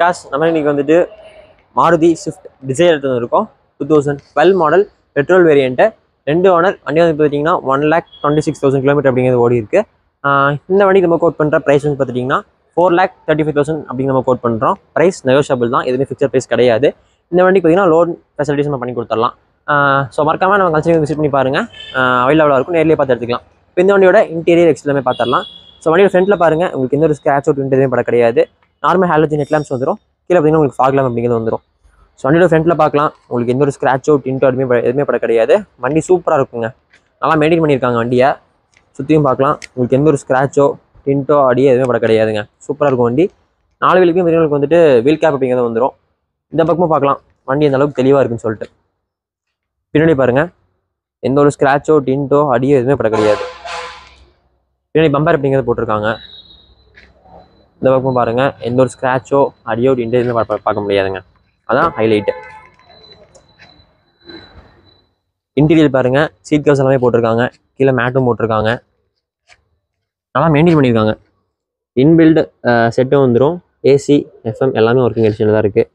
காசு நம்ம இன்னைக்கு வந்துட்டு மாருதி ஸ்விஃப்ட் டிசைர் எடுத்து வந்திருக்கோம். 2012 மாடல் பெட்ரோல் வேரியண்ட்டு, 2 ஓனர். வண்டி வந்து பார்த்தீங்கன்னா 1,26,000 கிலோமீட்டர் அப்படிங்கிறது ஓடி இருக்கு. இந்த வண்டிக்கு நம்ம கோட் பண்ணுற ப்ரைஸ் வந்து பார்த்துட்டிங்கன்னா 4,35,000 அப்படிங்கிற நம்ம கோட் பண்ணுறோம். ப்ரைஸ் நெகோஷியபிள் தான், எதுவுமே ஃபிக்ஸட் ப்ரைஸ் கிடையாது. இந்த வண்டிக்கு பார்த்தீங்கன்னா லோன் ஃபெசிலிட்டிஸ் நம்ம பண்ணி கொடுத்துடலாம். ஸோ மறக்காமல் நம்ம கன்சிடர் விசிட் பண்ணி பாருங்கள், அவைலபிளாக இருக்கும், நேரிலே பார்த்து எடுத்துக்கலாம். இப்போ இந்த வண்டியோட இன்டீரியர் எக்ஸ்ட்லாமே பார்த்துடலாம். ஸோ வண்டியோட ஃப்ரண்ட்டில் பாருங்கள், உங்களுக்கு எந்த ஒரு ஸ்க்ராட்ச் அவுட் எதுவுமே பட கிடையாது. நார்மல் ஹாலோஜன் ஹெட்லாம்ப்ஸ் வந்துடும். கீழே பார்த்தீங்கன்னா உங்களுக்கு ஃபாக் லேம்ப் அப்படிங்கிறது வந்துடும். ஸோ வண்டியோட ஃப்ரண்ட்டில் பார்க்கலாம், உங்களுக்கு எந்த ஒரு ஸ்க்ராட்ச் அவுட் டின்ட்டோ எதுவுமே பட கிடையாது. வண்டி சூப்பராக இருக்குங்க, நல்லா மெயின்டைன் பண்ணியிருக்காங்க வண்டியை. சுற்றியும் பார்க்கலாம், உங்களுக்கு எந்த ஒரு ஸ்க்ராச்சோ டின்ட்டோ அடியோ எதுவுமே பட கிடையாதுங்க. சூப்பராக இருக்கும் வண்டி. 4 வீலுக்கும் உங்களுக்கு வந்துட்டு வீல் கேப் அப்படிங்கிறது வந்துடும். இந்த பக்கமும் பார்க்கலாம், வண்டி எந்த அளவுக்கு தெளிவாக இருக்குன்னு சொல்லிட்டு. பின்னாடி பாருங்கள், எந்த ஒரு ஸ்க்ராச்சோ டின்ட்டோ அடியோ எதுவுமே பட கிடையாது. பின்னாடி பம்பர் அப்படிங்கிறது போட்டிருக்காங்க. இந்த பக்கம் பாருங்கள், எந்த ஒரு ஸ்க்ராச்சோ அடியோ டின்ட்டோ எதுவுமே பார்க்க முடியாதுங்க. அதான் ஹைலைட்டு. இன்டீரியர் பாருங்கள், சீட் கவர்ஸ் எல்லாமே போட்டிருக்காங்க, கீழே மேட்டும் போட்டிருக்காங்க, நல்லா மெயின்டைன் பண்ணியிருக்காங்க. இன்பில்டு செட்டும் வந்துடும். ஏசி எஃப்எம் எல்லாமே ஒர்க்கிங் கண்டிஷனில் தான் இருக்குது.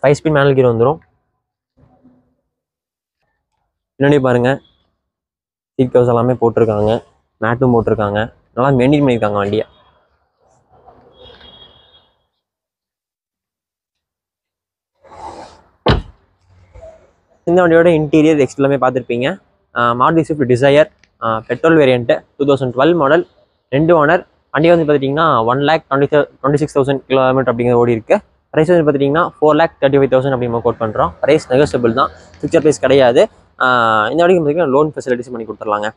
5 ஸ்பீட் மேனுவல் கீர் வந்துடும். பின்னாடி பாருங்கள், சீட் கவர்ஸ் எல்லாமே போட்டிருக்காங்க, மேட்டும் போட்டிருக்காங்க, நல்லா மெயின்டைன் பண்ணியிருக்காங்க வண்டியை. இந்த வண்டியோட இன்டீரியர் எக்ஸ்ட்லாமே பார்த்துருப்பீங்க. Maruti Swift desire petrol variant, 2012 model, 2 owner. வண்டி வந்து பார்த்துட்டிங்கன்னா 1,26,000 கிலோமீட்டர் அப்படிங்கிற ஓடி இருக்குது. ப்ரைஸ் வந்து பார்த்துட்டிங்கன்னா 4,35,000 அப்படிங்கிற கோட் பண்ணுறோம். ப்ரைஸ் நெகோஷியபிள் தான், ஃபிக்ஸட் ப்ரைஸ் கிடையாது. இந்த வண்டிக்கு பார்த்திங்கன்னா லோன் ஃபெசிலிட்டிஸ் பண்ணி கொடுத்துடலாங்க.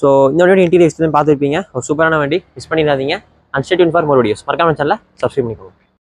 ஸோ இந்த வண்டியோட இன்டீரியர் எக்ஸ்ட்லாம் பார்த்துருப்பீங்க. ஒரு சூப்பரான வண்டி, மிஸ் பண்ணிடாதீங்க. And stay tune for more videos. மறக்காம சேனலை சப்ஸ்கிரைப் பண்ணிக்கோங்க.